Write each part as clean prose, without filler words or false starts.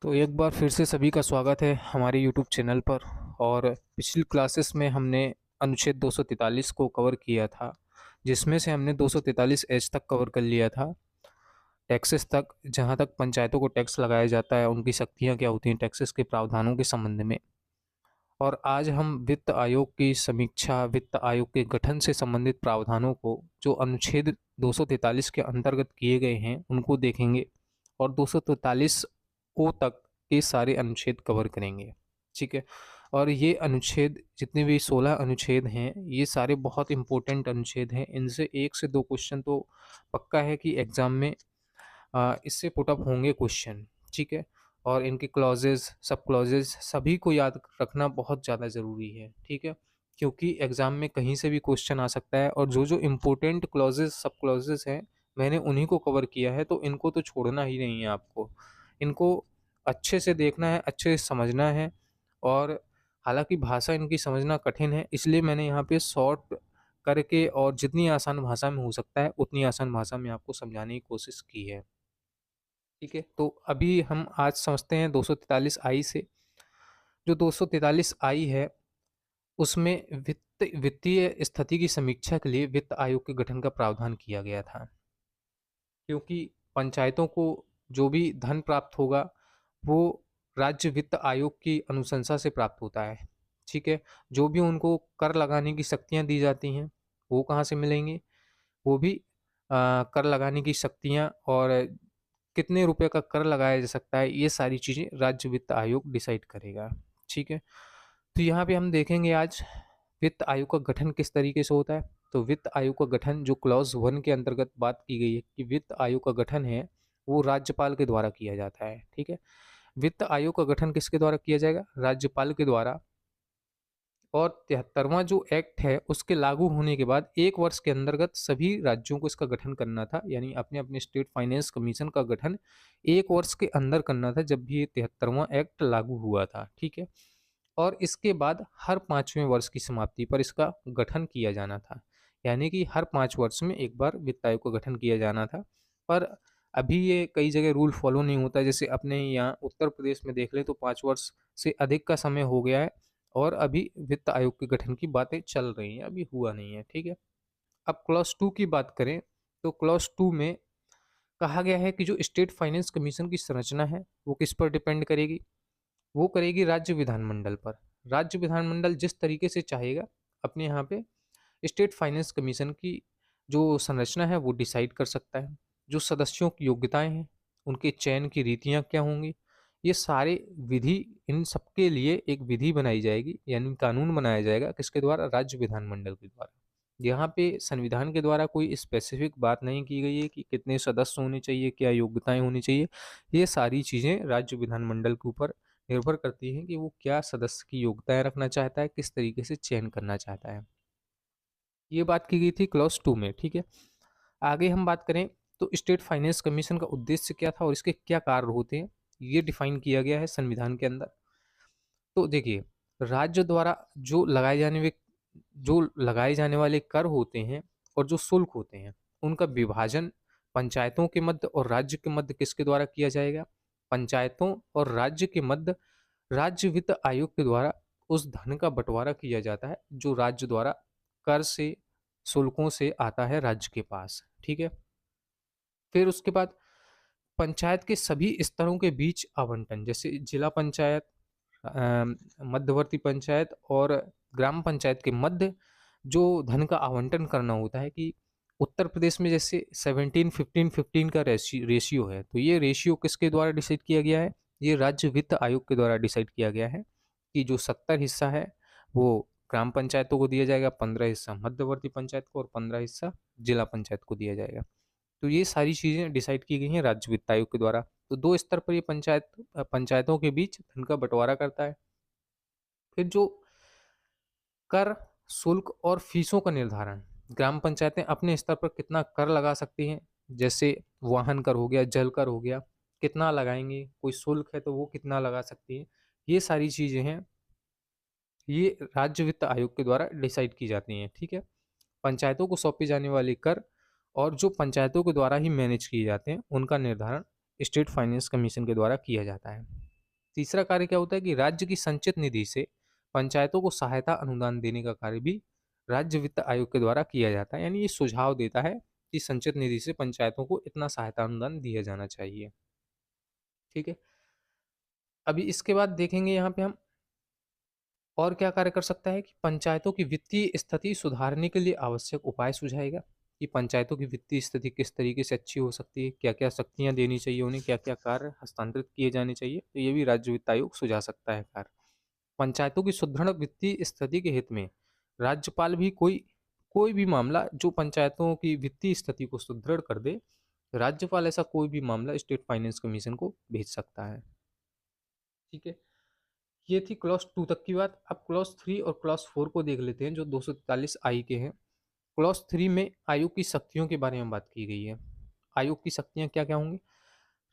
तो एक बार फिर से सभी का स्वागत है हमारे यूट्यूब चैनल पर। और पिछली क्लासेस में हमने अनुच्छेद 243 को कवर किया था, जिसमें से हमने 243 एच तक कवर कर लिया था, टैक्सेस तक, जहां तक पंचायतों को टैक्स लगाया जाता है, उनकी शक्तियां क्या होती हैं टैक्सेस के प्रावधानों के संबंध में। और आज हम वित्त आयोग की समीक्षा, वित्त आयोग के गठन से संबंधित प्रावधानों को जो अनुच्छेद 243 के अंतर्गत किए गए हैं उनको देखेंगे, और 243 ओ तक के सारे अनुच्छेद कवर करेंगे। ठीक है। और ये अनुच्छेद, जितने भी 16 अनुच्छेद हैं, ये सारे बहुत इंपॉर्टेंट अनुच्छेद हैं। इनसे 1 से 2 क्वेश्चन तो पक्का है कि एग्जाम में इससे पुटअप होंगे क्वेश्चन। ठीक है। और इनके क्लॉजेज, सब क्लॉजेज सभी को याद रखना बहुत ज़्यादा ज़रूरी है। ठीक है। क्योंकि एग्ज़ाम में कहीं से भी क्वेश्चन आ सकता है, और जो जो इम्पोर्टेंट क्लॉजेज, सब क्लॉजेज हैं, मैंने उन्हीं को कवर किया है, तो इनको तो छोड़ना ही नहीं है आपको। इनको अच्छे से देखना है, अच्छे से समझना है। और हालांकि भाषा इनकी समझना कठिन है, इसलिए मैंने यहाँ पे शॉर्ट करके और जितनी आसान भाषा में हो सकता है उतनी आसान भाषा में आपको समझाने की कोशिश की है। ठीक है। तो अभी हम आज समझते हैं 243 आई से। जो 243 आई है, उसमें वित्तीय स्थिति की समीक्षा के लिए वित्त आयोग के गठन का प्रावधान किया गया था। क्योंकि पंचायतों को जो भी धन प्राप्त होगा वो राज्य वित्त आयोग की अनुशंसा से प्राप्त होता है। ठीक है। जो भी उनको कर लगाने की शक्तियां दी जाती हैं, वो कहाँ से मिलेंगी? वो भी कर लगाने की शक्तियां, और कितने रुपए का कर लगाया जा सकता है, ये सारी चीज़ें राज्य वित्त आयोग डिसाइड करेगा। ठीक है। तो यहाँ पे हम देखेंगे आज वित्त आयोग का गठन किस तरीके से होता है। तो वित्त आयोग का गठन, जो क्लॉज 1 के अंतर्गत बात की गई है कि वित्त आयोग का गठन है, वो राज्यपाल के द्वारा किया जाता है। ठीक है। वित्त आयोग का गठन किसके द्वारा किया जाएगा? राज्यपाल के द्वारा। और 73वां जो एक्ट है उसके लागू होने के बाद 1 वर्ष के अंतर्गत सभी राज्यों को इसका गठन करना था, यानी अपने अपने स्टेट फाइनेंस कमीशन का गठन 1 वर्ष के अंदर करना था, जब भी ये 73वां एक्ट लागू हुआ था। ठीक है। और इसके बाद हर 5वें वर्ष की समाप्ति पर इसका गठन किया जाना था, यानी कि हर 5 वर्ष में एक बार वित्त आयोग का गठन किया जाना था। पर अभी ये कई जगह रूल फॉलो नहीं होता है। जैसे अपने यहाँ उत्तर प्रदेश में देख ले तो 5 वर्ष से अधिक का समय हो गया है, और अभी वित्त आयोग के गठन की बातें चल रही हैं, अभी हुआ नहीं है। ठीक है। अब क्लॉज 2 की बात करें, तो क्लॉज 2 में कहा गया है कि जो स्टेट फाइनेंस कमीशन की संरचना है वो किस पर डिपेंड करेगी? वो करेगी राज्य विधानमंडल पर। राज्य विधानमंडल जिस तरीके से चाहेगा, अपने यहाँ पे स्टेट फाइनेंस कमीशन की जो संरचना है वो डिसाइड कर सकता है। जो सदस्यों की योग्यताएं हैं, उनके चयन की रीतियां क्या होंगी, ये सारे विधि, इन सबके लिए एक विधि बनाई जाएगी, यानी कानून बनाया जाएगा। किसके द्वारा? राज्य विधानमंडल के द्वारा। यहाँ पे संविधान के द्वारा कोई स्पेसिफिक बात नहीं की गई है कि कितने सदस्य होने चाहिए, क्या योग्यताएं होनी चाहिए। ये सारी चीज़ें राज्य विधानमंडल के ऊपर निर्भर करती है कि वो क्या सदस्य की योग्यताएं रखना चाहता है, किस तरीके से चयन करना चाहता है। ये बात की गई थी क्लॉज 2 में। ठीक है। आगे हम बात करें तो स्टेट फाइनेंस कमीशन का उद्देश्य क्या था और इसके क्या कार्य होते हैं, ये डिफाइन किया गया है संविधान के अंदर। तो देखिए, राज्य द्वारा जो लगाए जाने वाले कर होते हैं और जो शुल्क होते हैं, उनका विभाजन पंचायतों के मध्य और राज्य के मध्य किसके द्वारा किया जाएगा? पंचायतों और राज्य के मध्य राज्य वित्त आयोग के द्वारा उस धन का बंटवारा किया जाता है जो राज्य द्वारा कर से, शुल्कों से आता है राज्य के पास। ठीक है। फिर उसके बाद पंचायत के सभी स्तरों के बीच आवंटन, जैसे जिला पंचायत, मध्यवर्ती पंचायत और ग्राम पंचायत के मध्य जो धन का आवंटन करना होता है, कि उत्तर प्रदेश में जैसे 17-15-15 का रेशियो है, तो ये रेशियो किसके द्वारा डिसाइड किया गया है? ये राज्य वित्त आयोग के द्वारा डिसाइड किया गया है कि जो 70 हिस्सा है वो ग्राम पंचायतों को दिया जाएगा, 15 हिस्सा मध्यवर्ती पंचायत को, और 15 हिस्सा जिला पंचायत को दिया जाएगा। तो ये सारी चीज़ें डिसाइड की गई हैं राज्य वित्त आयोग के द्वारा। तो 2 स्तर पर ये पंचायतों के बीच धन का बंटवारा करता है। फिर जो कर, शुल्क और फीसों का निर्धारण, ग्राम पंचायतें अपने स्तर पर कितना कर लगा सकती हैं, जैसे वाहन कर हो गया, जल कर हो गया, कितना लगाएंगे, कोई शुल्क है तो वो कितना लगा सकती है, ये सारी चीज़ें हैं, ये राज्य वित्त आयोग के द्वारा डिसाइड की जाती हैं। ठीक है। पंचायतों को सौंपे जाने वाले कर और जो पंचायतों के द्वारा ही मैनेज किए जाते हैं, उनका निर्धारण स्टेट फाइनेंस कमीशन के द्वारा किया जाता है। तीसरा कार्य क्या होता है कि राज्य की संचित निधि से पंचायतों को सहायता अनुदान देने का कार्य भी राज्य वित्त आयोग के द्वारा किया जाता है। यानी ये सुझाव देता है कि संचित निधि से पंचायतों को इतना सहायता अनुदान दिया जाना चाहिए। ठीक है। अभी इसके बाद देखेंगे यहाँ पे हम और क्या कार्य कर सकता है कि पंचायतों की वित्तीय स्थिति सुधारने के लिए आवश्यक उपाय सुझाएगा कि पंचायतों की वित्तीय स्थिति किस तरीके से अच्छी हो सकती है, क्या क्या शक्तियां देनी चाहिए उन्हें, क्या क्या कार्य हस्तांतरित किए जाने चाहिए, तो ये भी राज्य वित्त आयोग सुझा सकता है कार्य। पंचायतों की सुदृढ़ वित्तीय स्थिति के हित में राज्यपाल भी कोई कोई भी मामला जो पंचायतों की वित्तीय स्थिति को सुदृढ़ कर दे, राज्यपाल ऐसा कोई भी मामला स्टेट फाइनेंस कमीशन को भेज सकता है। ठीक है। ये थी क्लॉज 2 तक की बात। अब क्लॉज 3 और क्लॉज 4 को देख लेते हैं जो 243 आई के हैं। क्लॉज 3 में आयोग की शक्तियों के बारे में बात की गई है। आयोग की शक्तियां क्या क्या होंगी?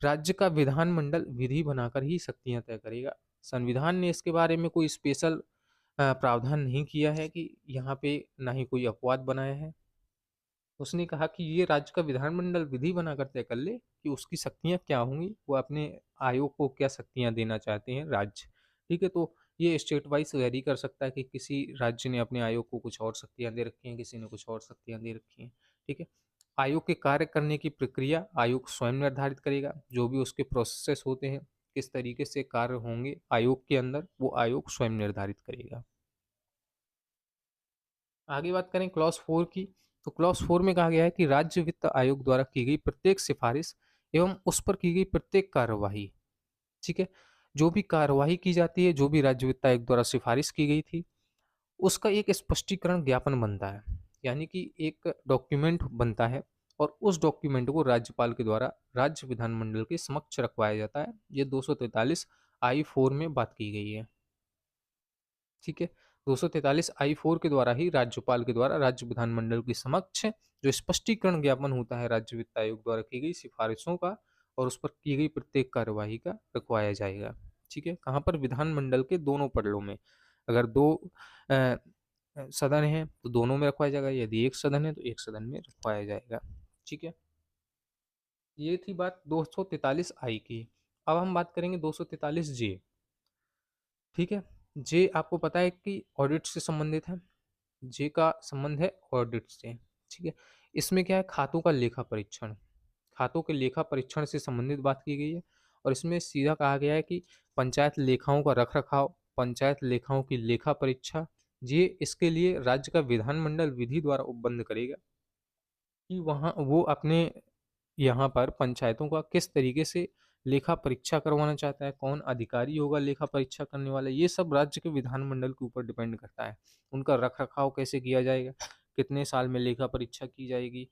राज्य का विधानमंडल विधि बनाकर ही शक्तियां तय करेगा। संविधान ने इसके बारे में कोई स्पेशल प्रावधान नहीं किया है कि यहाँ पे ना ही कोई अपवाद बनाया है। उसने कहा कि ये राज्य का विधानमंडल विधि बनाकर तय कर ले कि उसकी शक्तियां क्या होंगी, वो अपने आयोग को क्या शक्तियां देना चाहते हैं राज्य। ठीक है। तो ये स्टेट वाइज वेरी कर सकता है कि किसी राज्य ने अपने आयोग को कुछ और शक्तियां दे रखी हैं, किसी ने कुछ और शक्तियां दे रखी हैं। ठीक है। आयोग के कार्य करने की प्रक्रिया आयोग स्वयं निर्धारित करेगा। जो भी उसके प्रोसेस होते हैं, किस तरीके से कार्य होंगे आयोग के अंदर, वो आयोग स्वयं निर्धारित करेगा। आगे बात करें क्लॉज 4 की, तो क्लॉज 4 में कहा गया है कि राज्य वित्त आयोग द्वारा की गई प्रत्येक सिफारिश एवं उस पर की गई प्रत्येक कार्यवाही, ठीक है, जो भी कार्यवाही की जाती है, जो भी राज्य वित्त आयोग द्वारा सिफारिश की गई थी, उसका एक स्पष्टीकरण ज्ञापन बनता है। यानी कि एक डॉक्यूमेंट बनता है और उस डॉक्यूमेंट को राज्यपाल के द्वारा राज्य विधानमंडल के समक्ष रखवाया जाता है। ये 243 I-4 में बात की गई है। ठीक है। 243 I-4 के द्वारा ही राज्यपाल के द्वारा राज्य विधानमंडल के समक्ष जो स्पष्टीकरण ज्ञापन होता है राज्य वित्त आयोग द्वारा की गई सिफारिशों का और उस पर की गई प्रत्येक कार्यवाही का रखवाया जाएगा। ठीक है। कहाँ पर? विधानमंडल के दोनों पड़लों में। अगर दो सदन है तो दोनों में रखवाया जाएगा, यदि एक सदन है तो एक सदन में रखवाया जाएगा। ठीक है। ये थी बात 243 आई की। अब हम बात करेंगे 243 जे। ठीक है। जे आपको पता है कि ऑडिट से संबंधित है। जे का संबंध है ऑडिट से। ठीक है। इसमें क्या है? खातों का लेखा परीक्षण, खातों के लेखा परीक्षण से संबंधित बात की गई है। और इसमें सीधा कहा गया है कि पंचायत लेखाओं का रख रखाव, पंचायत लेखाओं की लेखा परीक्षा, ये इसके लिए राज्य का विधानमंडल विधि द्वारा उपबंध करेगा कि वहाँ वो अपने यहाँ पर पंचायतों का किस तरीके से लेखा परीक्षा करवाना चाहता है, कौन अधिकारी होगा लेखा परीक्षा करने वाला, ये सब राज्य के विधानमंडल के ऊपर डिपेंड करता है। उनका रख रखाव कैसे किया जाएगा, कितने साल में लेखा परीक्षा की जाएगी,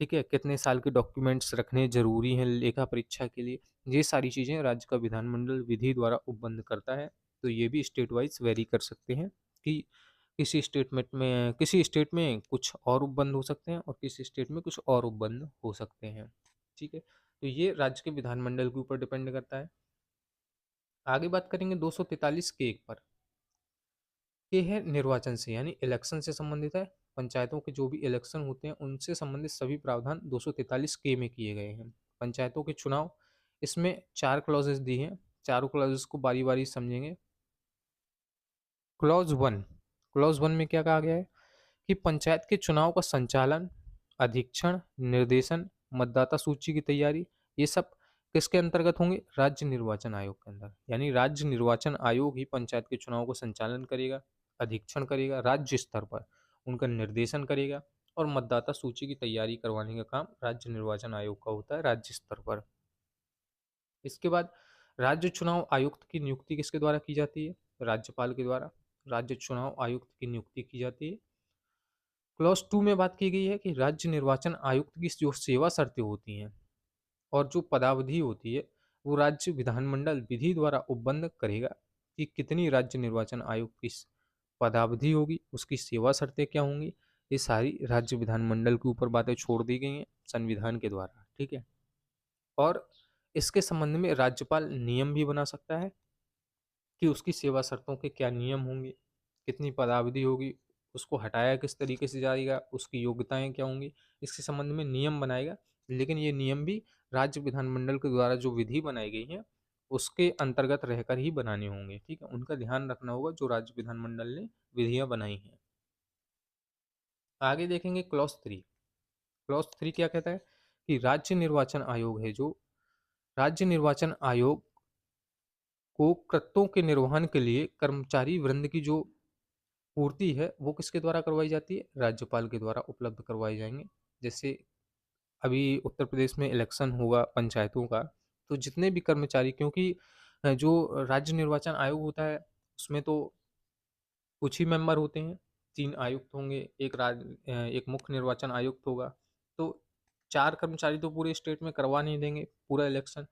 ठीक है, कितने साल के डॉक्यूमेंट्स रखने जरूरी हैं लेखा परीक्षा के लिए, ये सारी चीज़ें राज्य का विधानमंडल विधि द्वारा उपबंध करता है। तो ये भी स्टेट वाइज वेरी कर सकते हैं कि किसी स्टेट में कुछ और उपबंध हो सकते हैं और किसी स्टेट में कुछ और उपबंध हो सकते हैं। ठीक है। तो ये राज्य के विधानमंडल के ऊपर डिपेंड करता है। आगे बात करेंगे 243 के एक पर, ये है निर्वाचन से यानी इलेक्शन से संबंधित है। पंचायतों के जो भी इलेक्शन होते हैं उनसे संबंधित सभी प्रावधान 243 के में किए गए हैं। पंचायतों के चुनाव, इसमें 4 क्लॉजेस दी हैं। चारों क्लॉजेस को बारी बारी समझेंगे। क्लॉज 1, क्लॉज 1 में क्या कहा गया है कि पंचायत के चुनाव का संचालन, अधीक्षण, निर्देशन, मतदाता सूची की तैयारी, ये सब किसके अंतर्गत होंगे? राज्य निर्वाचन आयोग के अंदर। यानी राज्य निर्वाचन आयोग ही पंचायत के चुनाव को संचालन करेगा, अधीक्षण करेगा राज्य स्तर पर, उनका निर्देशन करेगा और मतदाता सूची की तैयारी करवाने का काम राज्य निर्वाचन आयोग का होता है राज्य स्तर पर। इसके बाद राज्य चुनाव आयुक्त की नियुक्ति किसके द्वारा की जाती है? राज्यपाल के द्वारा राज्य चुनाव आयुक्त की नियुक्ति की जाती है। क्लॉज 2 में बात की गई है कि राज्य निर्वाचन आयुक्त की जो सेवा शर्तें होती हैं और जो पदावधि होती है वो राज्य विधानमंडल विधि द्वारा उपबंध करेगा कि कितनी राज्य निर्वाचन आयुक्त की पदावधि होगी, उसकी सेवा शर्तें क्या होंगी। ये सारी राज्य विधानमंडल के ऊपर बातें छोड़ दी गई हैं संविधान के द्वारा। ठीक है। और इसके संबंध में राज्यपाल नियम भी बना सकता है कि उसकी सेवा शर्तों के क्या नियम होंगे, कितनी पदावधि होगी, उसको हटाया किस तरीके से जाएगा, उसकी योग्यताएं क्या होंगी, इसके संबंध में नियम बनाएगा। लेकिन ये नियम भी राज्य विधानमंडल के द्वारा जो विधि बनाई गई है उसके अंतर्गत रहकर ही बनाने होंगे, ठीक है? उनका ध्यान रखना होगा जो राज्य विधानमंडल ने विधियाँ बनाई हैं। आगे देखेंगे क्लॉज़ 3। क्लॉज़ 3 क्या कहता है कि राज्य निर्वाचन आयोग है जो, राज्य निर्वाचन आयोग को कृत्यों के निर्वहन के लिए कर्मचारी वृंद की जो पूर्ति है, वो किसके द्वारा करवाई जाती है? राज्यपाल के द्वारा उपलब्ध करवाए जाएँगे। जैसे अभी उत्तर प्रदेश में इलेक्शन होगा पंचायतों का, तो जितने भी कर्मचारी, क्योंकि जो राज्य निर्वाचन आयोग होता है, उसमें तो कुछ ही मेंबर होते हैं, 3 आयुक्त होंगे, एक मुख्य निर्वाचन आयुक्त होगा, तो 4 कर्मचारी तो पूरे स्टेट में करवा नहीं देंगे पूरा इलेक्शन।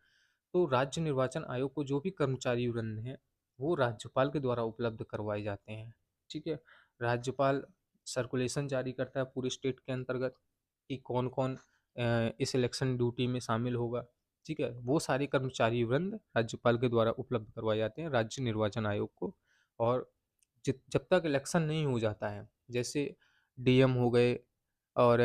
तो राज्य निर्वाचन आयोग को जो भी कर्मचारी वृंद हैं, वो राज्यपाल के द्वारा उपलब्ध करवाए जाते हैं, ठीक है? राज्यपाल सर्कुलेशन जारी करता है पूरे स्टेट के अंतर्गत कि कौन-कौन इस इलेक्शन ड्यूटी में शामिल होगा, ठीक है? वो सारे कर्मचारी वृंद राज्यपाल के द्वारा उपलब्ध करवाए जाते हैं राज्य निर्वाचन आयोग को। और जब तक इलेक्शन नहीं हो जाता है, जैसे डीएम हो गए और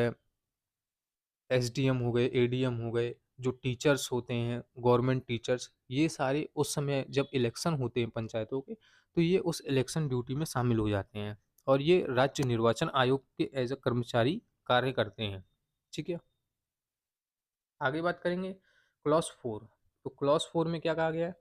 एसडीएम हो गए, एडीएम हो गए, जो टीचर्स होते हैं, गवर्नमेंट टीचर्स, ये सारे उस समय जब इलेक्शन होते हैं पंचायतों के, तो ये उस इलेक्शन ड्यूटी में शामिल हो जाते हैं और ये राज्य निर्वाचन आयोग के एज़ अ कर्मचारी कार्य करते हैं, ठीक है? आगे बात करेंगे क्लॉज़ 4। तो क्लॉज़ 4 में क्या कहा गया है?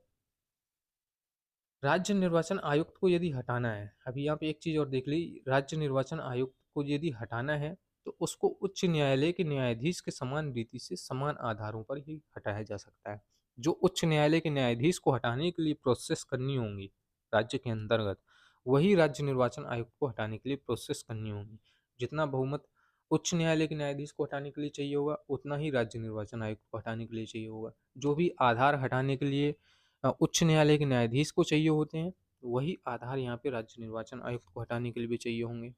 राज्य निर्वाचन आयुक्त को यदि हटाना है, अभी यहाँ पे एक चीज़ और देख ली, राज्य निर्वाचन आयुक्त को यदि हटाना है, तो उसको उच्च न्यायालय के न्यायाधीश के समान रीति से समान आधारों पर ही हटाया जा सकता है। जो उच्च न्यायालय के न्यायाधीश को हटाने के लिए प्रोसेस करनी होंगी राज्य के अंतर्गत, वही राज्य निर्वाचन आयुक्त को हटाने के लिए प्रोसेस करनी होगी। जितना बहुमत उच्च न्यायालय के न्यायाधीश को हटाने के लिए चाहिए होगा, उतना ही राज्य निर्वाचन आयुक्त को हटाने के लिए चाहिए होगा। जो भी आधार हटाने के लिए उच्च न्यायालय के न्यायाधीश को चाहिए होते हैं, वही आधार यहाँ पे राज्य निर्वाचन आयुक्त को हटाने के लिए भी चाहिए होंगे।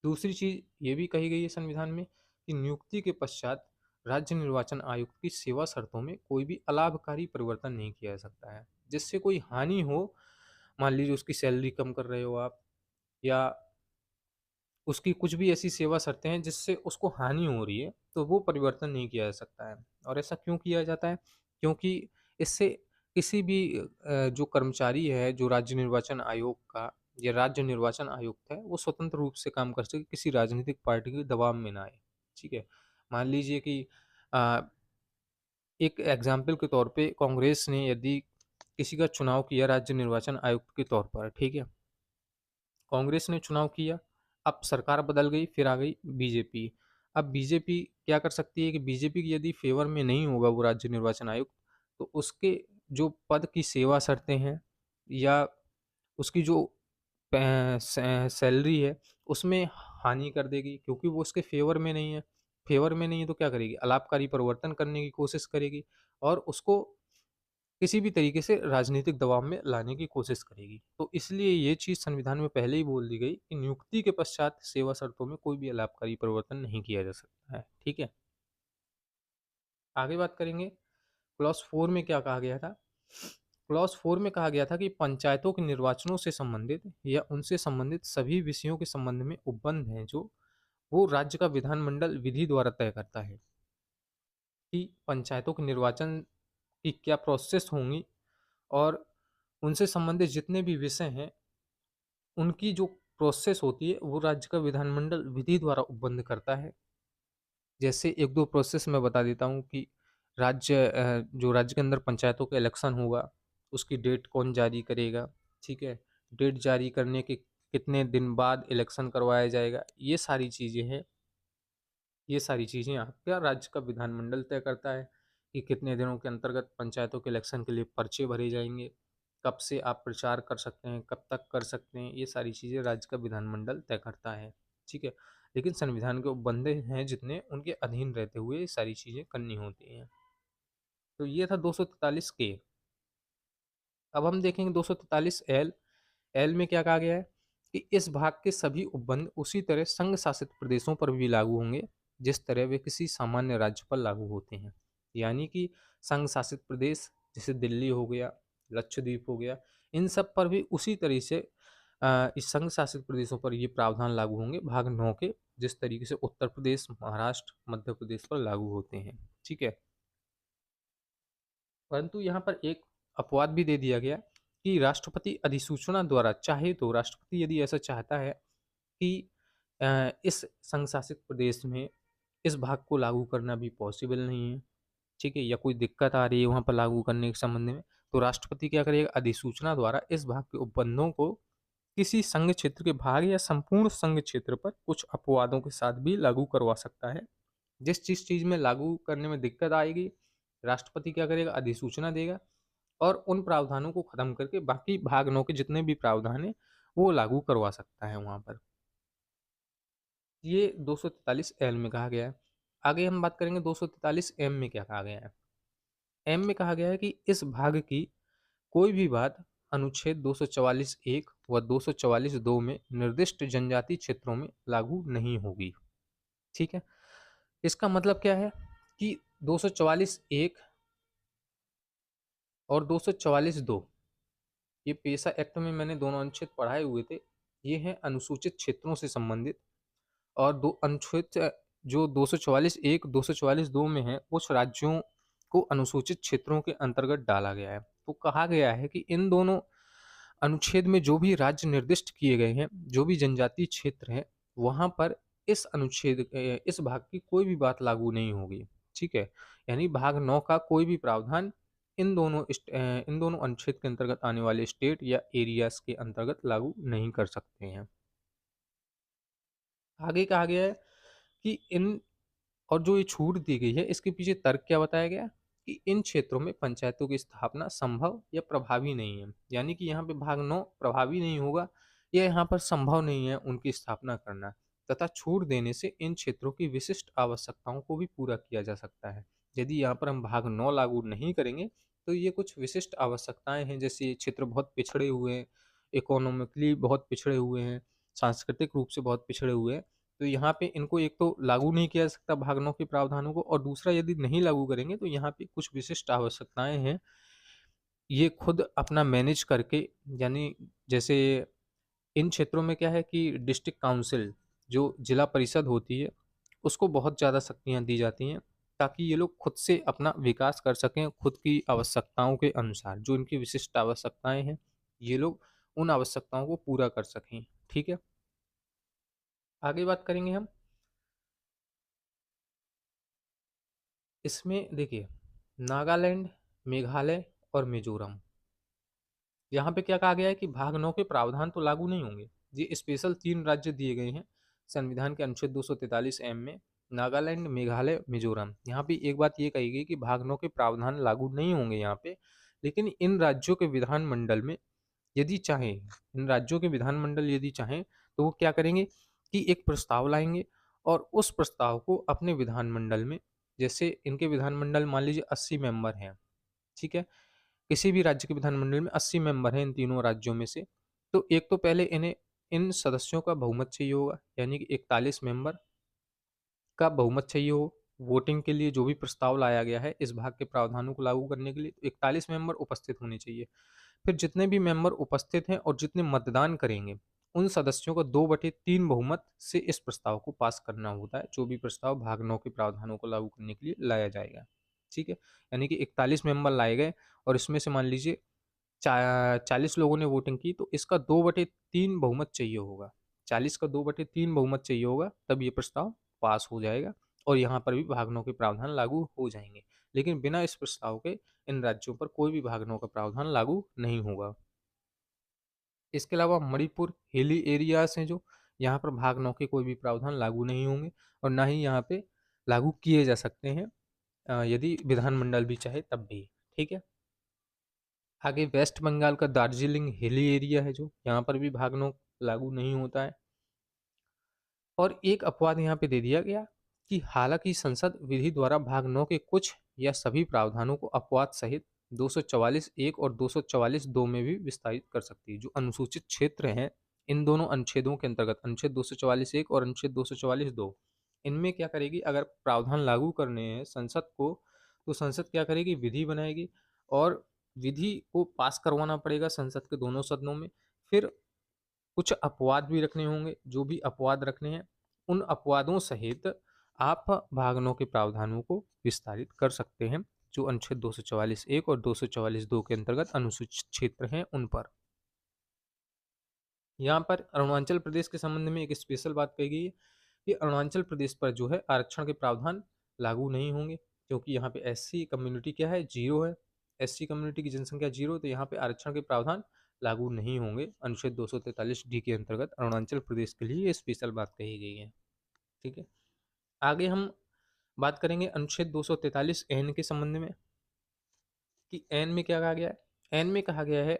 दूसरी चीज़ ये भी कही गई है संविधान में कि नियुक्ति के पश्चात राज्य निर्वाचन आयुक्त की सेवा शर्तों में कोई भी अलाभकारी परिवर्तन नहीं किया जा सकता है। जिससे कोई हानि हो, मान लीजिए उसकी सैलरी कम कर रहे हो आप, या उसकी कुछ भी ऐसी सेवा शर्तें हैं जिससे उसको हानि हो रही है, तो वो परिवर्तन नहीं किया जा सकता है। और ऐसा क्यों किया जाता है? क्योंकि इससे किसी भी जो कर्मचारी है, जो राज्य निर्वाचन आयोग का या राज्य निर्वाचन आयुक्त है, वो स्वतंत्र रूप से काम कर सके, किसी राजनीतिक पार्टी के दबाव में ना आए, ठीक है? मान लीजिए कि अ, एक एग्ज़ाम्पल के तौर पे कांग्रेस ने यदि किसी का चुनाव किया राज्य निर्वाचन आयुक्त के तौर पर, ठीक है? कांग्रेस ने चुनाव किया, अब सरकार बदल गई, फिर आ गई बीजेपी। अब बीजेपी क्या कर सकती है कि बीजेपी की यदि फ़ेवर में नहीं होगा वो राज्य निर्वाचन आयुक्त, तो उसके जो पद की सेवा शर्तें हैं या उसकी जो सैलरी है, उसमें हानि कर देगी, क्योंकि वो उसके फ़ेवर में नहीं है। फ़ेवर में नहीं है तो क्या करेगी? अलाभकारी परिवर्तन करने की कोशिश करेगी और उसको किसी भी तरीके से राजनीतिक दबाव में लाने की कोशिश करेगी। तो इसलिए ये चीज़ संविधान में पहले ही बोल दी गई कि नियुक्ति के पश्चात सेवा शर्तों में कोई भी अलाभकारी परिवर्तन नहीं किया जा सकता है। ठीक है? आगे बात करेंगे क्लॉज़ 4 में क्या कहा गया था? क्लॉज़ 4 में कहा गया था कि पंचायतों के निर्वाचनों से संबंधित या उनसे संबंधित सभी विषयों के संबंध में उपबंध हैं जो, वो राज्य का विधानमंडल विधि द्वारा तय करता है कि पंचायतों के निर्वाचन की क्या प्रोसेस होंगी और उनसे संबंधित जितने भी विषय हैं, उनकी जो प्रोसेस होती है, वो राज्य का विधानमंडल विधि द्वारा उपबंध करता है। जैसे 1-2 प्रोसेस मैं बता देता हूँ कि जो राज्य के अंदर पंचायतों का इलेक्शन होगा, उसकी डेट कौन जारी करेगा, ठीक है? डेट जारी करने के कितने दिन बाद इलेक्शन करवाया जाएगा, ये सारी चीज़ें हैं। ये सारी चीज़ें आपका राज्य का विधानमंडल तय करता है कि कितने दिनों के अंतर्गत पंचायतों के इलेक्शन के लिए पर्चे भरे जाएँगे, कब से आप प्रचार कर सकते हैं, कब तक कर सकते हैं, ये सारी चीज़ें राज्य का विधानमंडल तय करता है, ठीक है? लेकिन संविधान के उपबंध हैं जितने, उनके अधीन रहते हुए ये सारी चीज़ें करनी होती हैं। तो ये था 243 के। अब हम देखेंगे 243 एल। एल में क्या कहा गया है कि इस भाग के सभी उपबंध उसी तरह संघ शासित प्रदेशों पर भी लागू होंगे जिस तरह वे किसी सामान्य राज्य पर लागू होते हैं। यानी कि संघ शासित प्रदेश जैसे दिल्ली हो गया, लक्षद्वीप हो गया, इन सब पर भी उसी तरह से इस संघ शासित प्रदेशों पर ये प्रावधान लागू होंगे भाग 9 के, जिस तरीके से उत्तर प्रदेश, महाराष्ट्र, मध्य प्रदेश पर लागू होते हैं। ठीक है? परंतु यहाँ पर एक अपवाद भी दे दिया गया कि राष्ट्रपति अधिसूचना द्वारा चाहे तो राष्ट्रपति यदि ऐसा चाहता है कि इस संघ शासित प्रदेश में इस भाग को लागू करना भी पॉसिबल नहीं है, ठीक है, या कोई दिक्कत आ रही है वहाँ पर लागू करने के संबंध में, तो राष्ट्रपति क्या करेगा, अधिसूचना द्वारा इस भाग के उपबंधों को किसी संघ क्षेत्र के भाग या संपूर्ण संघ क्षेत्र पर कुछ अपवादों के साथ भी लागू करवा सकता है। जिस चीज में लागू करने में दिक्कत आएगी, राष्ट्रपति क्या करेगा, अधिसूचना देगा और उन प्रावधानों को खत्म करके बाकी भाग 9 के जितने भी प्रावधान है वो लागू करवा सकता है वहां पर। ये 243 एल में कहा गया है। आगे हम बात करेंगे 243 एम में क्या कहा गया है। एम में कहा गया है कि इस भाग की कोई भी बात अनुच्छेद 244 एक व 244 दो में निर्दिष्ट जनजाति क्षेत्रों में लागू नहीं होगी। ठीक है, इसका मतलब क्या है कि 244 एक और 244 दो, ये पेशा एक्ट में मैंने दोनों अनुच्छेद पढ़ाए हुए थे, ये हैं अनुसूचित क्षेत्रों से संबंधित। और दो अनुच्छेद जो 244 एक 244 दो में है कुछ राज्यों को अनुसूचित क्षेत्रों के अंतर्गत डाला गया है। तो कहा गया है कि इन दोनों अनुच्छेद में जो भी राज्य निर्दिष्ट किए गए हैं, जो भी जनजातीय क्षेत्र है, वहां पर इस भाग की कोई भी बात लागू नहीं होगी। ठीक है, यानी भाग 9 का कोई भी प्रावधान इन दोनों अनुच्छेद के अंतर्गत आने वाले स्टेट या एरियाज के अंतर्गत लागू नहीं कर सकते हैं। आगे कहा गया है कि इन और जो ये छूट दी गई है इसके पीछे तर्क क्या बताया गया कि इन क्षेत्रों में पंचायतों की स्थापना संभव या प्रभावी नहीं है, यानी कि यहाँ पे भाग 9 प्रभावी नहीं होगा या यहाँ पर संभव नहीं है उनकी स्थापना करना, तथा छूट देने से इन क्षेत्रों की विशिष्ट आवश्यकताओं को भी पूरा किया जा सकता है। यदि यहाँ पर हम भाग 9 लागू नहीं करेंगे तो ये कुछ विशिष्ट आवश्यकताएं हैं, जैसे ये क्षेत्र बहुत पिछड़े हुए हैं, इकोनॉमिकली बहुत पिछड़े हुए हैं, सांस्कृतिक रूप से बहुत पिछड़े हुए हैं, तो यहाँ पे इनको एक तो लागू नहीं किया जा सकता भाग 9 के प्रावधानों को, और दूसरा यदि नहीं लागू करेंगे तो यहाँ पे कुछ विशिष्ट आवश्यकताएं हैं, ये खुद अपना मैनेज करके, यानी जैसे इन क्षेत्रों में क्या है कि डिस्ट्रिक्ट काउंसिल जो जिला परिषद होती है उसको बहुत ज़्यादा शक्तियाँ दी जाती हैं ताकि ये लोग खुद से अपना विकास कर सकें खुद की आवश्यकताओं के अनुसार, जो इनकी विशिष्ट आवश्यकताएं हैं ये लोग उन आवश्यकताओं को पूरा कर सकें। ठीक है, आगे बात करेंगे हम। इसमें देखिए, नागालैंड, मेघालय और मिजोरम, यहाँ पे क्या कहा गया है कि भाग 9 के प्रावधान तो लागू नहीं होंगे। ये स्पेशल 3 राज्य दिए गए हैं संविधान के अनुच्छेद 243 एम में, नागालैंड, मेघालय, मिजोरम। यहाँ पे एक बात ये कही गई कि भाग 9 के प्रावधान लागू नहीं होंगे यहाँ पे, लेकिन इन राज्यों के विधानमंडल में यदि चाहें, इन राज्यों के विधानमंडल यदि चाहें तो वो क्या करेंगे कि एक प्रस्ताव लाएंगे और उस प्रस्ताव को अपने विधानमंडल में, जैसे इनके विधानमंडल मान लीजिए 80 मेंबर हैं, ठीक है, किसी भी राज्य के विधानमंडल में 80 मेंबर हैं इन तीनों राज्यों में से, तो एक तो पहले इन्हें इन सदस्यों का बहुमत चाहिए होगा, यानी कि 41 मेंबर का बहुमत चाहिए हो वोटिंग के लिए। जो भी प्रस्ताव लाया गया है इस भाग के प्रावधानों को लागू करने के लिए 41 मेंबर उपस्थित होने चाहिए। फिर जितने भी मेंबर उपस्थित हैं और जितने मतदान करेंगे उन सदस्यों का 2/3 बहुमत से इस प्रस्ताव को पास करना होता है, जो भी प्रस्ताव भाग 9 के प्रावधानों को लागू करने के लिए लाया जाएगा। ठीक है, यानी कि 41 मेंबर लाए गए और इसमें से मान लीजिए 40 लोगों ने वोटिंग की तो इसका 2/3 बहुमत चाहिए होगा, 40 का 2/3 बहुमत चाहिए होगा, तब ये प्रस्ताव पास हो जाएगा और यहाँ पर भी भाग 9 के प्रावधान लागू हो जाएंगे। लेकिन बिना इस प्रस्ताव के इन राज्यों पर कोई भी भाग 9 का प्रावधान लागू नहीं होगा। इसके अलावा मणिपुर हिली एरियाज हैं जो, यहाँ पर भाग 9 के कोई भी प्रावधान लागू नहीं होंगे और ना ही यहाँ पे लागू किए जा सकते हैं, यदि विधानमंडल भी चाहे तब भी। ठीक है, आगे वेस्ट बंगाल का दार्जिलिंग हिली एरिया है जो, यहाँ पर भी भाग 9 लागू नहीं होता है। और एक अपवाद यहाँ पे दे दिया गया कि हालांकि संसद विधि द्वारा भाग 9 के कुछ या सभी प्रावधानों को अपवाद सहित 244 एक और 244 दो में भी विस्तारित कर सकती है। जो अनुसूचित क्षेत्र हैं इन दोनों अनुच्छेदों के अंतर्गत, अनुच्छेद 244 एक और अनुच्छेद 244 दो, इनमें क्या करेगी, अगर प्रावधान लागू करने हैं संसद को तो संसद क्या करेगी, विधि बनाएगी और विधि को पास करवाना पड़ेगा संसद के दोनों सदनों में। फिर कुछ अपवाद भी रखने होंगे, जो भी अपवाद रखने हैं उन अपवादों सहित आप भाग 9 के प्रावधानों को विस्तारित कर सकते हैं, जो अनुच्छेद 244(1) और 244(2) के अंतर्गत अनुसूचित क्षेत्र हैं उन पर। यहाँ पर अरुणाचल प्रदेश के संबंध में एक स्पेशल बात कही गई है कि अरुणाचल प्रदेश पर जो है आरक्षण के प्रावधान लागू नहीं होंगे, क्योंकि यहाँ पे एससी कम्युनिटी क्या है, 0 है। एससी कम्युनिटी की जनसंख्या 0, तो यहाँ पे आरक्षण के प्रावधान लागू नहीं होंगे। अनुच्छेद 243D के अंतर्गत अरुणाचल प्रदेश के लिए ये स्पेशल बात कही गई है। ठीक है, आगे हम बात करेंगे अनुच्छेद 243N के संबंध में कि एन में क्या कहा गया है। एन में कहा गया है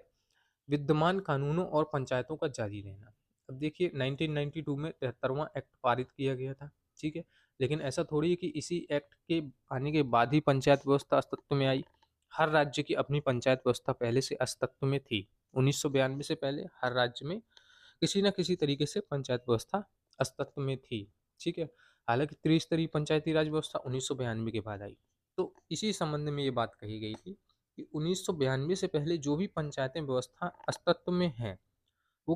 विद्यमान कानूनों और पंचायतों का जारी रहना। अब देखिए 1992 में 73वां एक्ट पारित किया गया था, ठीक है, लेकिन ऐसा थोड़ी है कि इसी एक्ट के आने के बाद ही पंचायत व्यवस्था अस्तित्व में आई। हर राज्य की अपनी पंचायत व्यवस्था पहले से अस्तित्व में थी। 1992 से पहले हर राज्य में किसी न किसी तरीके से पंचायत व्यवस्था अस्तित्व में थी, ठीक है। हालांकि त्रिस्तरीय पंचायती राज व्यवस्था 1992 के बाद आई। तो इसी संबंध में ये बात कही गई थी कि 1992 से पहले जो भी पंचायतें व्यवस्था अस्तित्व में है वो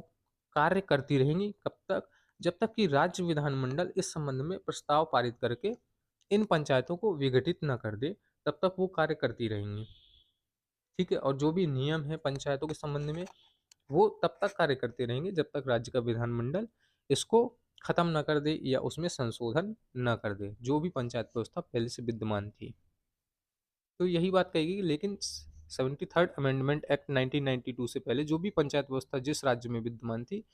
कार्य करती रहेंगी। कब तक? जब तक कि राज्य विधानमंडल इस संबंध में प्रस्ताव पारित करके इन पंचायतों को विघटित न कर दे, तब तक वो कार्य करती रहेंगी, ठीक है। और जो भी नियम है पंचायतों के संबंध में वो तब तक कार्य करते रहेंगे जब तक राज्य का विधानमंडल इसको खत्म न कर दे या उसमें संशोधन न कर दे, जो भी पंचायत व्यवस्था पहले से विद्यमान थी। तो यही बात कही गई, लेकिन 73rd अमेंडमेंट एक्ट 1992 से पहले जो भी पंचायत व्यवस्था जिस राज्य में विद्यमान थी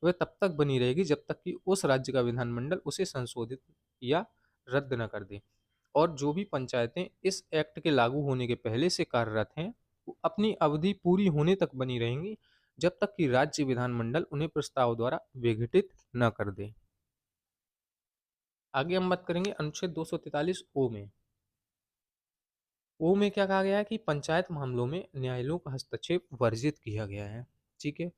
वह तब तक बनी रहेगी जब तक कि उस राज्य का विधानमंडल उसे संशोधित या रद्द न कर दे। और जो भी पंचायतें इस एक्ट के लागू होने के पहले से कार्यरत हैं वो अपनी अवधि पूरी होने तक बनी रहेंगी जब तक कि राज्य विधानमंडल उन्हें प्रस्ताव द्वारा विघटित न कर दे। आगे हम बात करेंगे अनुच्छेद 243 ओ में। ओ में क्या कहा गया है कि पंचायत मामलों में न्यायालयों का हस्तक्षेप वर्जित किया गया है, ठीक है।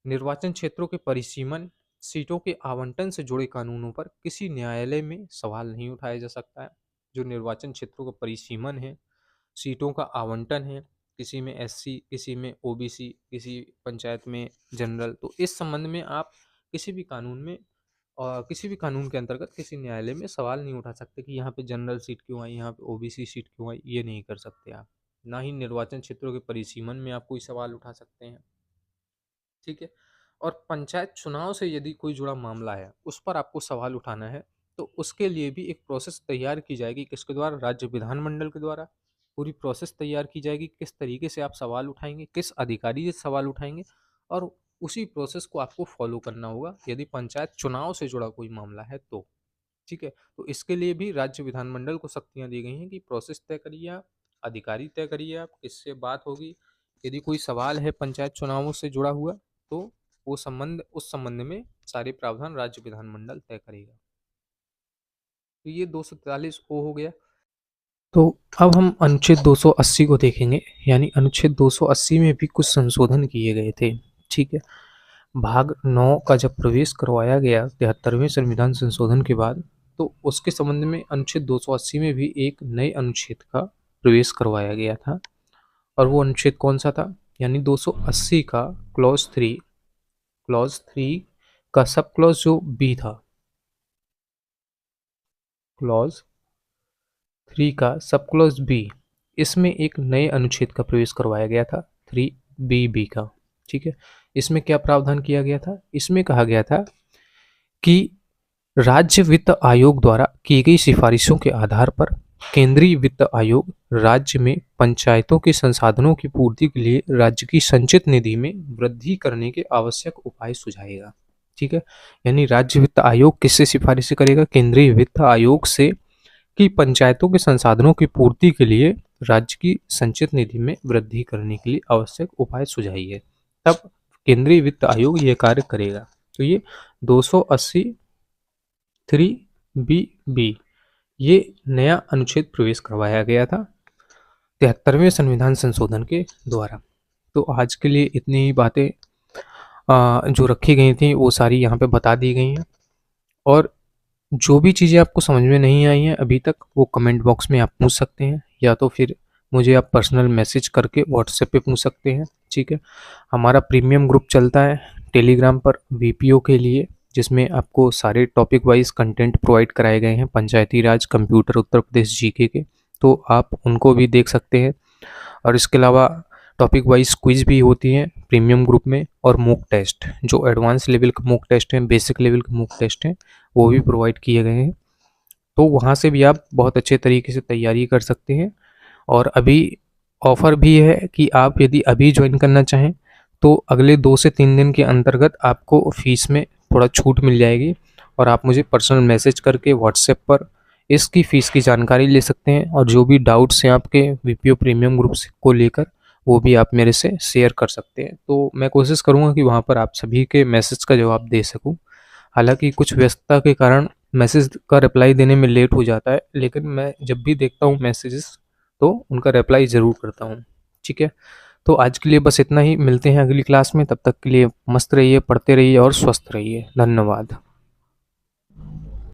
निर्वाचन क्षेत्रों के परिसीमन, सीटों के आवंटन से जुड़े कानूनों पर किसी न्यायालय में सवाल नहीं उठाया जा सकता है। जो निर्वाचन क्षेत्रों का परिसीमन है, सीटों का आवंटन है, किसी में एससी, किसी में ओबीसी, किसी पंचायत में जनरल, तो इस संबंध में आप किसी भी कानून में और किसी भी कानून के अंतर्गत किसी न्यायालय में सवाल नहीं उठा सकते कि यहाँ पे जनरल सीट क्यों आई, यहाँ पे ओबीसी सीट क्यों आई, ये नहीं कर सकते आप। ना ही निर्वाचन क्षेत्रों के परिसीमन में आप कोई सवाल उठा सकते हैं, ठीक है। और पंचायत चुनाव से यदि कोई जुड़ा मामला है उस पर आपको सवाल उठाना है तो उसके लिए भी एक प्रोसेस तैयार की जाएगी। किसके द्वारा? राज्य विधानमंडल के द्वारा पूरी प्रोसेस तैयार की जाएगी, किस तरीके से आप सवाल उठाएंगे, किस अधिकारी से सवाल उठाएंगे, और उसी प्रोसेस को आपको फॉलो करना होगा यदि पंचायत चुनाव से जुड़ा कोई मामला है तो, ठीक है। तो इसके लिए भी राज्य विधानमंडल को शक्तियां दी गई हैं कि प्रोसेस तय करिए आप, अधिकारी तय करिए आप, किससे बात होगी। यदि कोई सवाल है पंचायत चुनावों से जुड़ा हुआ तो वो संबंध, उस संबंध में सारे प्रावधान राज्य विधानमंडल तय करेगा। तो ये 243 ओ हो गया। तो अब हम अनुच्छेद 280 को देखेंगे। यानी अनुच्छेद 280 में भी कुछ संशोधन किए गए थे, ठीक है। भाग 9 का जब प्रवेश करवाया गया 73वें संविधान संशोधन के बाद, तो उसके संबंध में अनुच्छेद 280 में भी एक नए अनुच्छेद का प्रवेश करवाया गया था। और वो अनुच्छेद कौन सा था? यानी 280 का क्लॉज 3 का सब क्लॉज जो बी था, क्लॉज 3 का सब क्लॉज बी, इसमें एक नए अनुच्छेद का प्रवेश करवाया गया था 3BB का, ठीक है। इसमें क्या प्रावधान किया गया था? इसमें कहा गया था कि राज्य वित्त आयोग द्वारा की गई सिफारिशों के आधार पर केंद्रीय वित्त आयोग राज्य में पंचायतों के संसाधनों की पूर्ति के लिए राज्य की संचित निधि में वृद्धि करने के आवश्यक उपाय सुझाएगा, ठीक है। यानी राज्य वित्त आयोग किससे सिफारिश करेगा? केंद्रीय वित्त आयोग से, कि पंचायतों के संसाधनों की पूर्ति के लिए राज्य की संचित निधि में वृद्धि करने के लिए आवश्यक उपाय सुझाइए। तब केंद्रीय वित्त आयोग ये कार्य करेगा। तो ये 280 3BB ये नया अनुच्छेद प्रवेश करवाया गया था 73वें संविधान संशोधन के द्वारा। तो आज के लिए इतनी ही बातें जो रखी गई थी वो सारी यहाँ पे बता दी गई हैं। और जो भी चीज़ें आपको समझ में नहीं आई हैं अभी तक, वो कमेंट बॉक्स में आप पूछ सकते हैं, या तो फिर मुझे आप पर्सनल मैसेज करके व्हाट्सएप पे पूछ सकते हैं, ठीक है। हमारा प्रीमियम ग्रुप चलता है टेलीग्राम पर VPO के लिए, जिसमें आपको सारे टॉपिक वाइज कंटेंट प्रोवाइड कराए गए हैं पंचायती राज, कंप्यूटर, उत्तर प्रदेश GK के। तो आप उनको भी देख सकते हैं। और इसके अलावा टॉपिक वाइज क्विज भी होती हैं प्रीमियम ग्रुप में, और मॉक टेस्ट, जो एडवांस लेवल का मॉक टेस्ट हैं, बेसिक लेवल के मॉक टेस्ट हैं, वो भी प्रोवाइड किए गए हैं। तो वहाँ से भी आप बहुत अच्छे तरीके से तैयारी कर सकते हैं। और अभी ऑफ़र भी है कि आप यदि अभी ज्वाइन करना चाहें तो अगले 2 से 3 दिन के अंतर्गत आपको फ़ीस में थोड़ा छूट मिल जाएगी, और आप मुझे पर्सनल मैसेज करके व्हाट्सएप पर इसकी फ़ीस की जानकारी ले सकते हैं। और जो भी डाउट्स हैं आपके वीपीओ प्रीमियम ग्रुप से को लेकर, वो भी आप मेरे से शेयर कर सकते हैं। तो मैं कोशिश करूँगा कि वहाँ पर आप सभी के मैसेज का जवाब दे सकूँ। हालाँकि कुछ व्यस्तता के कारण मैसेज का रिप्लाई देने में लेट हो जाता है, लेकिन मैं जब भी देखता हूँ मैसेजेस तो उनका रिप्लाई ज़रूर करता हूँ। ठीक है? तो आज के लिए बस इतना ही, मिलते हैं अगली क्लास में, तब तक के लिए मस्त रहिए, पढ़ते रहिए और स्वस्थ रहिए। धन्यवाद।